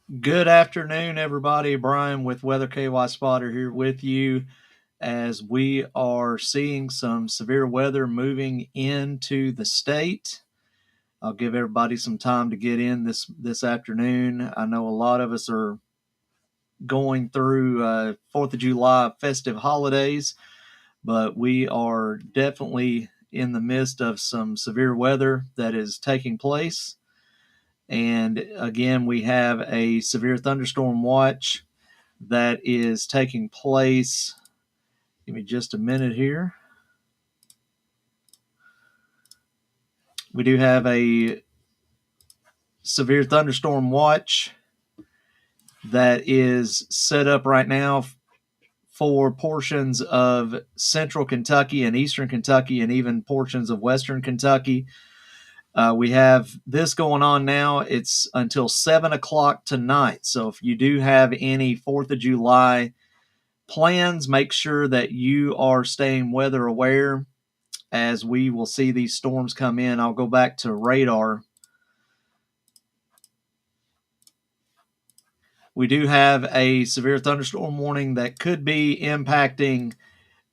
Good afternoon, everybody. Brian with Weather KY Spotter here with you as we are seeing some severe weather moving into the state. I'll give everybody some time to get in this afternoon. I know a lot of us are going through 4th of July festive holidays, but we are definitely in the midst of some severe weather that is taking place. And again, we have a severe thunderstorm watch that is taking place. Give me just a minute here. We do have a severe thunderstorm watch that is set up right now for portions of central Kentucky and eastern Kentucky and even portions of western Kentucky. We have this going on now. It's until 7 o'clock tonight. So if you do have any 4th of July plans, make sure that you are staying weather aware as we will see these storms come in. I'll go back to radar. We do have a severe thunderstorm warning that could be impacting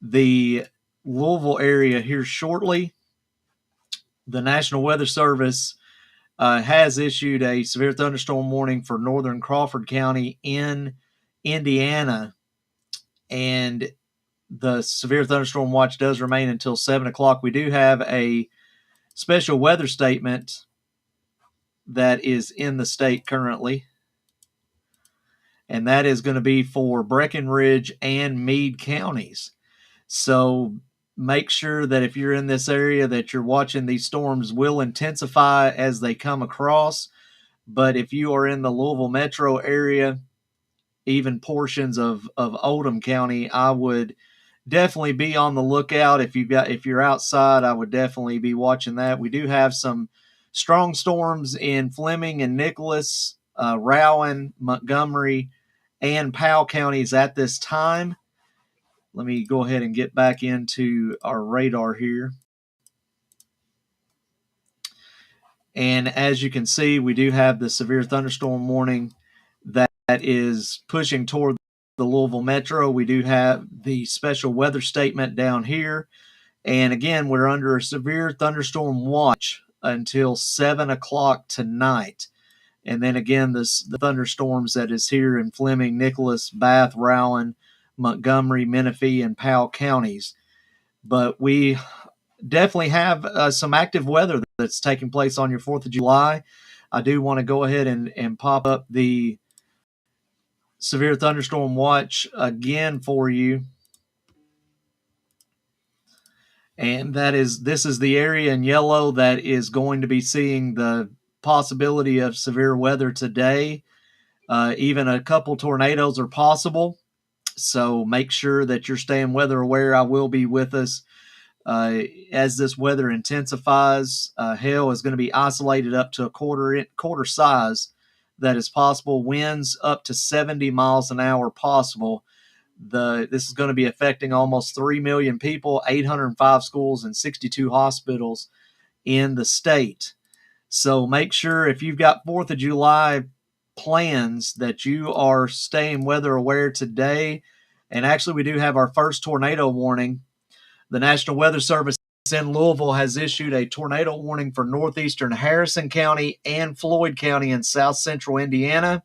the Louisville area here shortly. The National Weather Service has issued a severe thunderstorm warning for northern Crawford County in Indiana, and the severe thunderstorm watch does remain until 7 o'clock. We do have a special weather statement that is in the state currently, and that is going to be for Breckenridge and Meade counties. So make sure that if you're in this area that you're watching, these storms will intensify as they come across. But if you are in the Louisville metro area, even portions of Oldham County, I would definitely be on the lookout. If you're outside, I would definitely be watching that. We do have some strong storms in Fleming and Nicholas, Rowan, Montgomery, and Powell counties at this time. Let me go ahead and get back into our radar here. And as you can see, we do have the severe thunderstorm warning that is pushing toward the Louisville metro. We do have the special weather statement down here. And again, we're under a severe thunderstorm watch until 7 o'clock tonight. And then again, the thunderstorms that is here in Fleming, Nicholas, Bath, Rowan, Montgomery, Menifee, and Powell counties. But we definitely have some active weather that's taking place on your 4th of July. I do want to go ahead and pop up the severe thunderstorm watch again for you. And this is the area in yellow that is going to be seeing the possibility of severe weather today. Even a couple tornadoes are possible. So make sure that you're staying weather aware. I will be with us as this weather intensifies. Hail is going to be isolated up to a quarter size that is possible. Winds up to 70 miles an hour possible. This is going to be affecting almost 3 million people, 805 schools, and 62 hospitals in the state. So make sure if you've got 4th of July plans that you are staying weather aware today. And actually, we do have our first tornado warning. The National Weather Service in Louisville has issued a tornado warning for northeastern Harrison County and Floyd County in south central Indiana.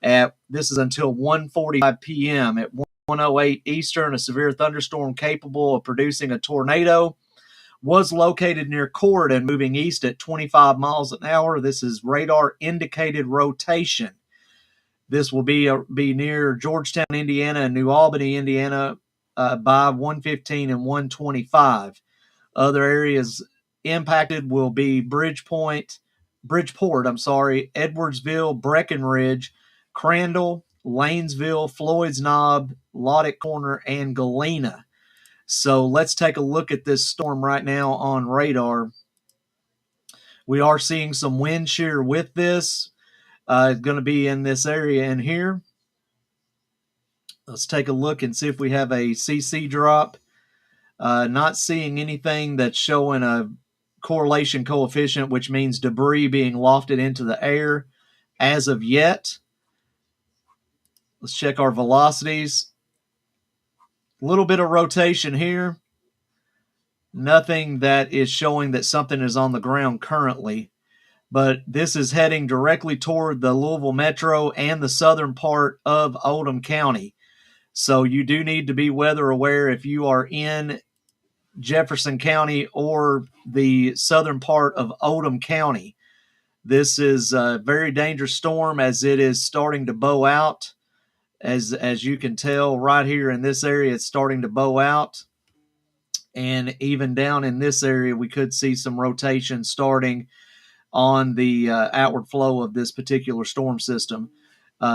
This is until 1:45 p.m. At 1:08 Eastern, a severe thunderstorm capable of producing a tornado was located near Corydon, moving east at 25 miles an hour. This is radar indicated rotation. This will be near Georgetown, Indiana, and New Albany, Indiana, by 1:15 and 1:25. Other areas impacted will be Bridgeport, Edwardsville, Breckenridge, Crandall, Lanesville, Floyd's Knob, Lodick Corner, and Galena. So let's take a look at this storm right now on radar. We are seeing some wind shear with this. It's going to be in this area in here. Let's take a look and see if we have a CC drop. Not seeing anything that's showing a correlation coefficient, which means debris being lofted into the air as of yet. Let's check our velocities. A little bit of rotation here. Nothing that is showing that something is on the ground currently, but this is heading directly toward the Louisville Metro and the southern part of Oldham County. So you do need to be weather aware if you are in Jefferson County or the southern part of Oldham County. This is a very dangerous storm as it is starting to bow out. As you can tell right here in this area, it's starting to bow out. And even down in this area, we could see some rotation starting on the outward flow of this particular storm system.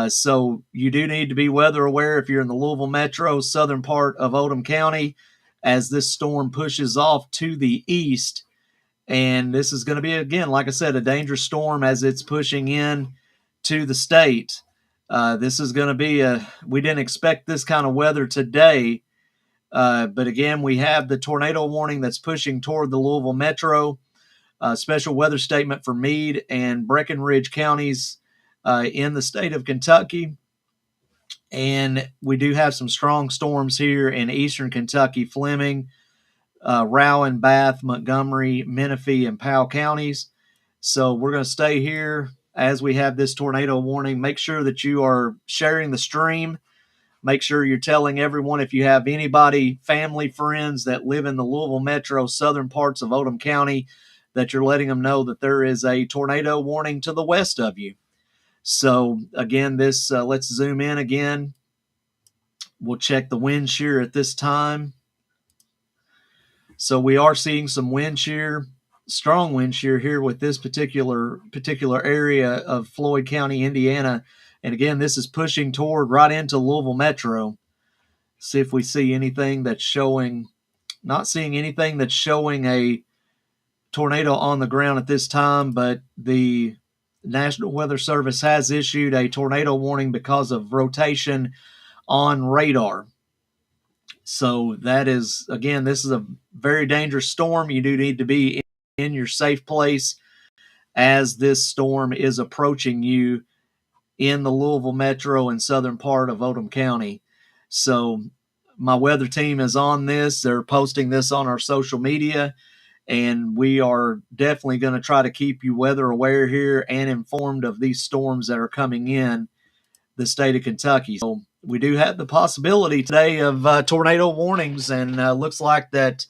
So you do need to be weather aware if you're in the Louisville Metro, southern part of Oldham County, as this storm pushes off to the east. And this is going to be, again, like I said, a dangerous storm as it's pushing in to the state. This is going to be we didn't expect this kind of weather today. But again, we have the tornado warning that's pushing toward the Louisville Metro. Special weather statement for Meade and Breckinridge counties in the state of Kentucky. And we do have some strong storms here in eastern Kentucky, Fleming, Rowan, Bath, Montgomery, Menifee, and Powell counties. So we're going to stay here as we have this tornado warning. Make sure that you are sharing the stream. Make sure you're telling everyone, if you have anybody, family, friends that live in the Louisville Metro, southern parts of Oldham County, that you're letting them know that there is a tornado warning to the west of you. So again, this let's zoom in again. We'll check the wind shear at this time. So we are seeing some wind shear, strong wind shear here with this particular area of Floyd County, Indiana. And again, this is pushing toward right into Louisville Metro. See if we see anything that's showing, not seeing anything that's showing a tornado on the ground at this time, but the National Weather Service has issued a tornado warning because of rotation on radar. So that is, again, this is a very dangerous storm. You do need to be in your safe place as this storm is approaching you in the Louisville Metro and southern part of Oldham County. So my weather team is on this. They're posting this on our social media, and we are definitely going to try to keep you weather aware here and informed of these storms that are coming in the state of Kentucky. So we do have the possibility today of tornado warnings, and looks like that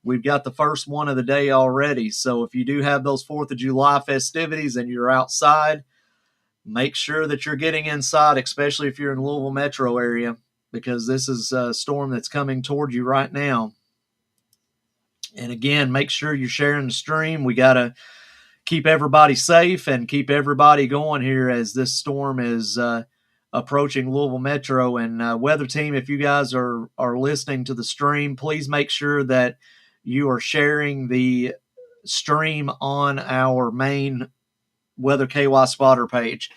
we've got the first one of the day already. So if you do have those 4th of July festivities and you're outside, make sure that you're getting inside, especially if you're in the Louisville Metro area, because this is a storm that's coming toward you right now. And again, make sure you're sharing the stream. We got to keep everybody safe and keep everybody going here as this storm is approaching Louisville Metro. And weather team, if you guys are listening to the stream, please make sure that you are sharing the stream on our main Weather KY spotter page,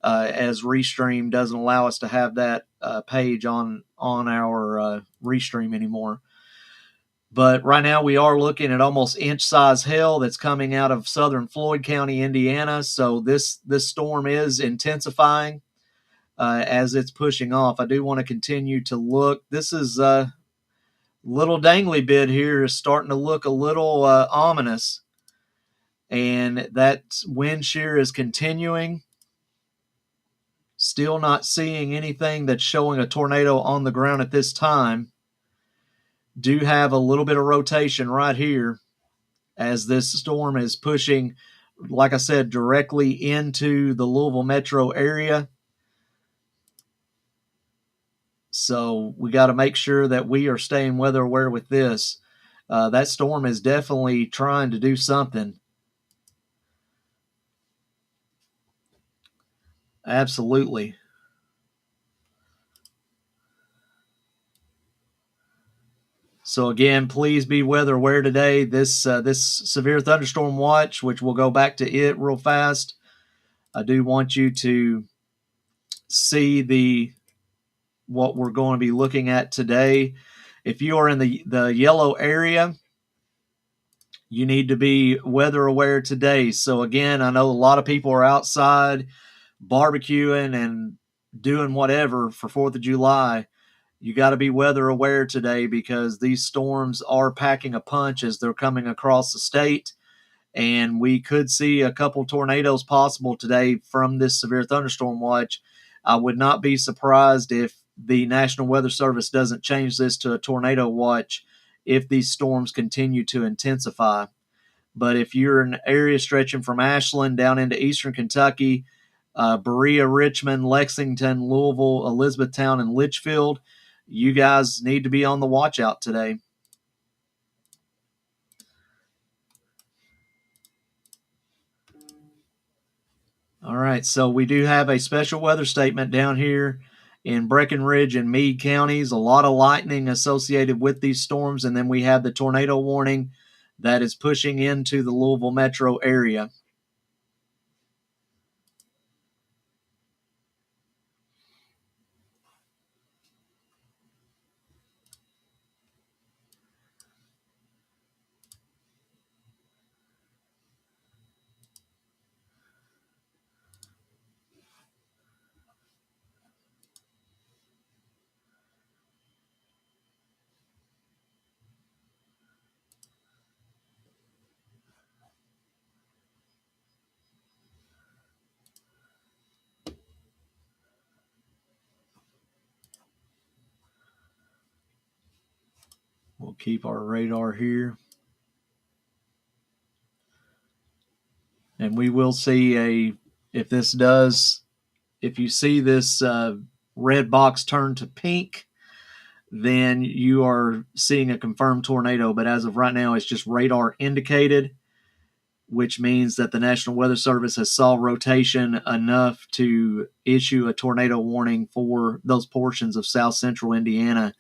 as Restream doesn't allow us to have that page on our Restream anymore. But right now we are looking at almost inch-size hail that's coming out of southern Floyd County, Indiana. So this storm is intensifying as it's pushing off. I do want to continue to look. This is little dangly bit here is starting to look a little ominous. And that wind shear is continuing. Still not seeing anything that's showing a tornado on the ground at this time. Do have a little bit of rotation right here as this storm is pushing, like I said, directly into the Louisville Metro area. So we got to make sure that we are staying weather aware with this. That storm is definitely trying to do something. Absolutely. So again, please be weather aware today. This severe thunderstorm watch, which we'll go back to it real fast. I do want you to see what we're going to be looking at today. If you are in the yellow area, you need to be weather aware today. So again, I know a lot of people are outside barbecuing and doing whatever for 4th of July, you got to be weather aware today, because these storms are packing a punch as they're coming across the state. And we could see a couple tornadoes possible today from this severe thunderstorm watch. I would not be surprised if the National Weather Service doesn't change this to a tornado watch if these storms continue to intensify. But if you're in an area stretching from Ashland down into eastern Kentucky, Berea, Richmond, Lexington, Louisville, Elizabethtown, and Litchfield, you guys need to be on the watch out today. All right, so we do have a special weather statement down here in Breckenridge and Meade counties. A lot of lightning associated with these storms, and then we have the tornado warning that is pushing into the Louisville metro area. We'll keep our radar here. And we will see if you see this red box turn to pink, then you are seeing a confirmed tornado. But as of right now, it's just radar indicated, which means that the National Weather Service has saw rotation enough to issue a tornado warning for those portions of south central Indiana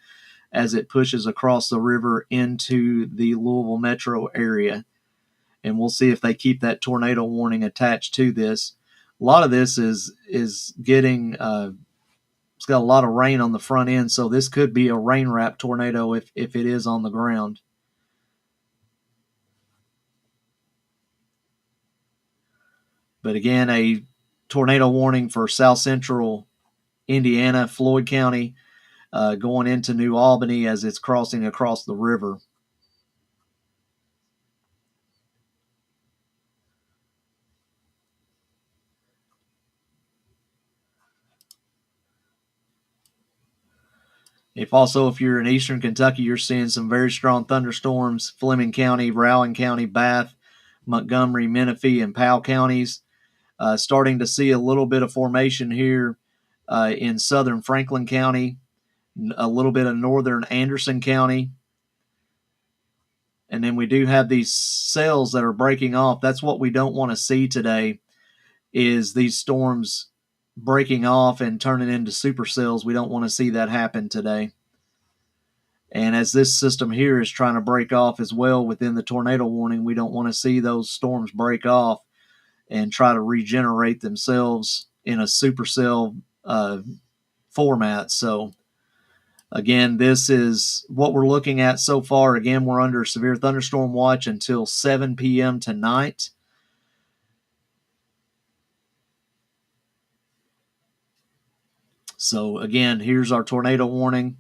as it pushes across the river into the Louisville metro area. And we'll see if they keep that tornado warning attached to this. A lot of this is getting it's got a lot of rain on the front end, so this could be a rain wrap tornado if it is on the ground. But again, a tornado warning for south central Indiana, Floyd County, going into New Albany as it's crossing across the river. If you're in eastern Kentucky, you're seeing some very strong thunderstorms. Fleming County, Rowan County, Bath, Montgomery, Menifee, and Powell counties. Starting to see a little bit of formation here in southern Franklin County, a little bit of northern Anderson County. And then we do have these cells that are breaking off. That's what we don't want to see today, is these storms breaking off and turning into supercells. We don't want to see that happen today. And as this system here is trying to break off as well within the tornado warning, we don't want to see those storms break off and try to regenerate themselves in a supercell format. So again, this is what we're looking at so far. Again, we're under severe thunderstorm watch until 7 p.m. tonight. So again, here's our tornado warning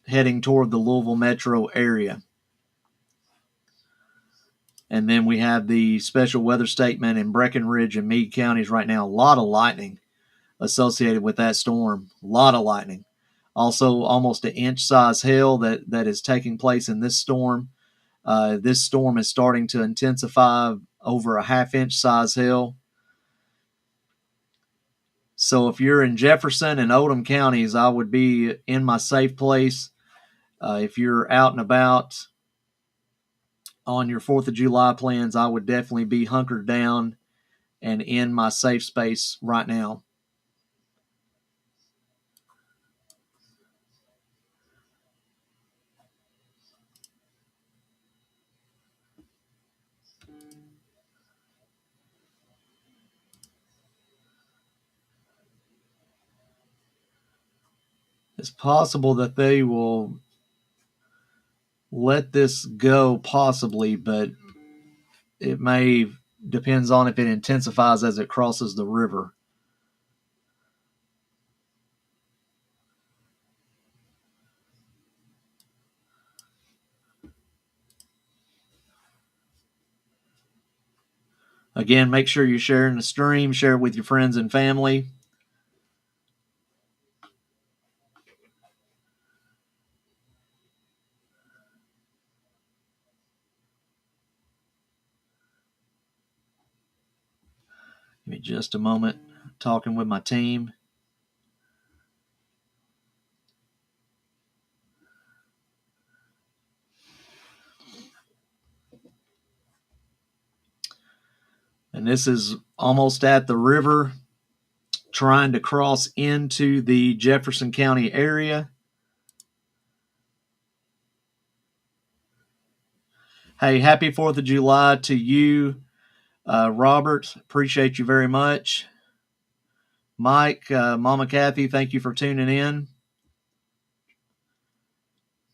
heading toward the Louisville metro area. And then we have the special weather statement in Breckenridge and Meade counties right now. A lot of lightning associated with that storm. A lot of lightning. Also, almost an inch size hail that is taking place in this storm. This storm is starting to intensify over a half-inch size hail. So if you're in Jefferson and Oldham counties, I would be in my safe place. If you're out and about on your 4th of July plans, I would definitely be hunkered down and in my safe space right now. It's possible that they will let this go, possibly, but it depends on if it intensifies as it crosses the river. Again, make sure you're sharing the stream, share it with your friends and family. Give me just a moment, talking with my team. And this is almost at the river, trying to cross into the Jefferson County area. Hey, happy 4th of July to you, Robert. Appreciate you very much. Mike, Mama Kathy, thank you for tuning in.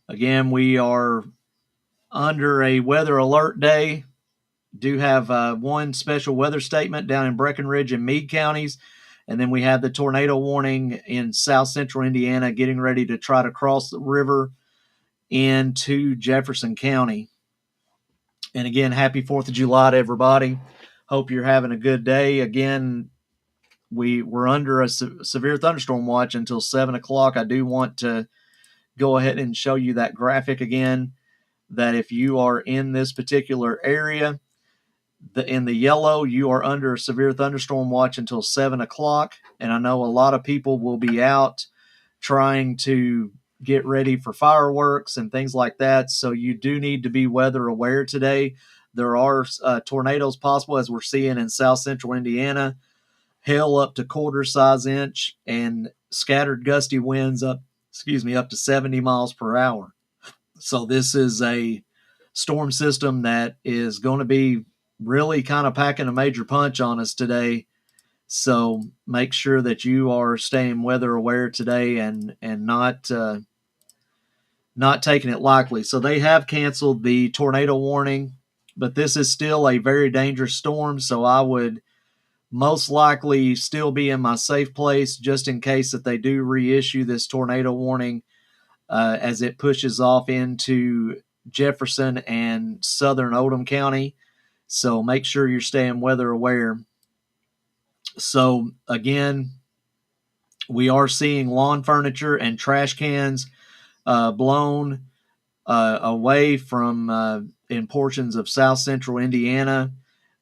Again, we are under a weather alert day. Do have one special weather statement down in Breckenridge and Meade counties. And then we have the tornado warning in south central Indiana, getting ready to try to cross the river into Jefferson County. And again, happy 4th of July to everybody. Hope you're having a good day. Again, we're under a severe thunderstorm watch until 7 o'clock. I do want to go ahead and show you that graphic again, that if you are in this particular area, in the yellow, you are under a severe thunderstorm watch until 7 o'clock. And I know a lot of people will be out trying to get ready for fireworks and things like that. So you do need to be weather aware today. There are tornadoes possible, as we're seeing in south central Indiana, hail up to quarter size inch, and scattered gusty winds up to 70 miles per hour. So this is a storm system that is going to be really kind of packing a major punch on us today. So make sure that you are staying weather aware today and not taking it lightly. So they have canceled the tornado warning, but this is still a very dangerous storm. So I would most likely still be in my safe place just in case that they do reissue this tornado warning as it pushes off into Jefferson and southern Oldham County. So make sure you're staying weather aware. So again, we are seeing lawn furniture and trash cans blown away from in portions of south central Indiana.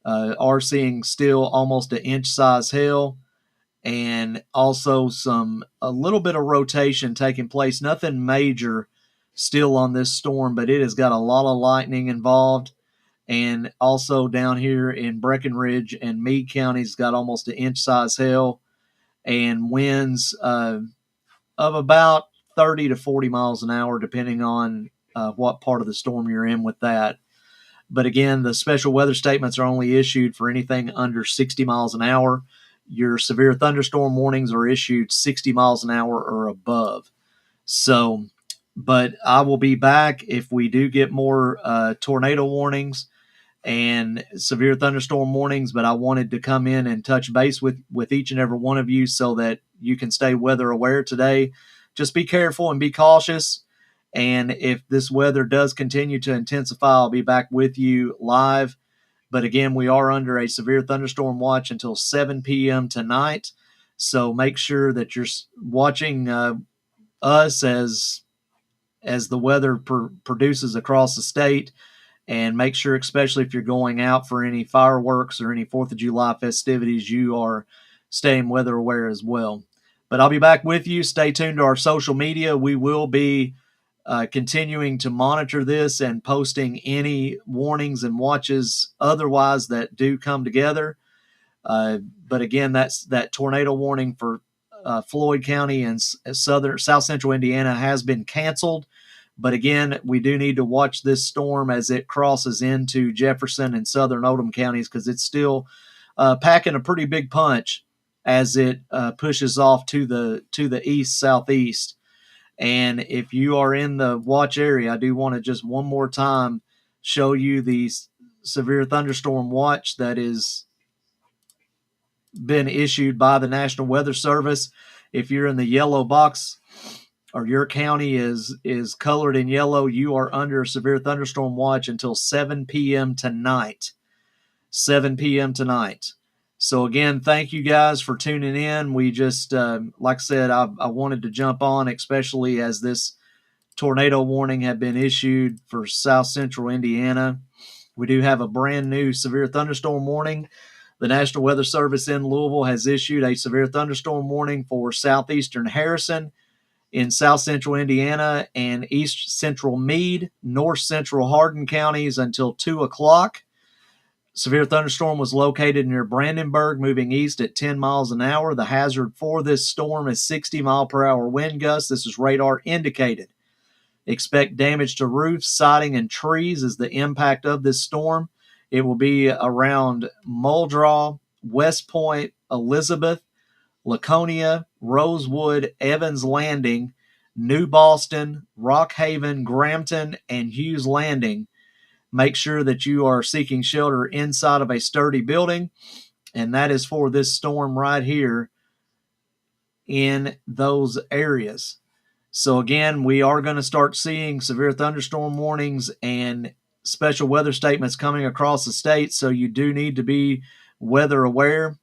Are seeing still almost an inch size hail, and also a little bit of rotation taking place. Nothing major still on this storm, but it has got a lot of lightning involved. And also down here in Breckenridge and Meade counties got almost an inch size hail and winds of about 30 to 40 miles an hour, depending on what part of the storm you're in with that. But again, the special weather statements are only issued for anything under 60 miles an hour. Your severe thunderstorm warnings are issued 60 miles an hour or above. So, but I will be back if we do get more tornado warnings and severe thunderstorm warnings. But I wanted to come in and touch base with each and every one of you so that you can stay weather aware today. Just be careful and be cautious. And if this weather does continue to intensify, I'll be back with you live. But again, we are under a severe thunderstorm watch until 7 p.m. tonight. So make sure that you're watching us as the weather produces across the state. And make sure, especially if you're going out for any fireworks or any 4th of July festivities, you are staying weather aware as well. But I'll be back with you. Stay tuned to our social media. We will be continuing to monitor this and posting any warnings and watches otherwise that do come together. But again, that's that tornado warning for Floyd County and south central Indiana has been canceled. But again, we do need to watch this storm as it crosses into Jefferson and southern Oldham counties, because it's still packing a pretty big punch as it pushes off to the east southeast. And if you are in the watch area, I do want to just one more time show you the severe thunderstorm watch that is been issued by the National Weather Service. If you're in the yellow box or your county is colored in yellow, you are under a severe thunderstorm watch until 7 p.m. tonight. 7 p.m. tonight. So again, thank you guys for tuning in. We just, like I said, I wanted to jump on, especially as this tornado warning had been issued for south central Indiana. We do have a brand new severe thunderstorm warning. The National Weather Service in Louisville has issued a severe thunderstorm warning for southeastern Harrison, in south central Indiana, and east central Meade, north central Hardin counties until 2 o'clock. Severe thunderstorm was located near Brandenburg, moving east at 10 miles an hour. The hazard for this storm is 60 mile per hour wind gusts. This is radar indicated. Expect damage to roofs, siding, and trees as the impact of this storm. It will be around Muldraugh, West Point, Elizabeth, Laconia, Rosewood, Evans Landing, New Boston, Rock Haven, Grampton, and Hughes Landing. Make sure that you are seeking shelter inside of a sturdy building, and that is for this storm right here in those areas. So again, we are going to start seeing severe thunderstorm warnings and special weather statements coming across the state, so you do need to be weather aware.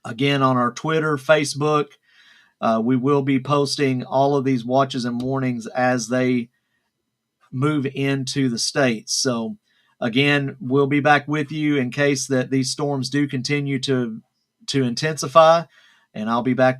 Again, on our Twitter, Facebook, we will be posting all of these watches and warnings as they move into the states. So again, we'll be back with you in case that these storms do continue to intensify, and I'll be back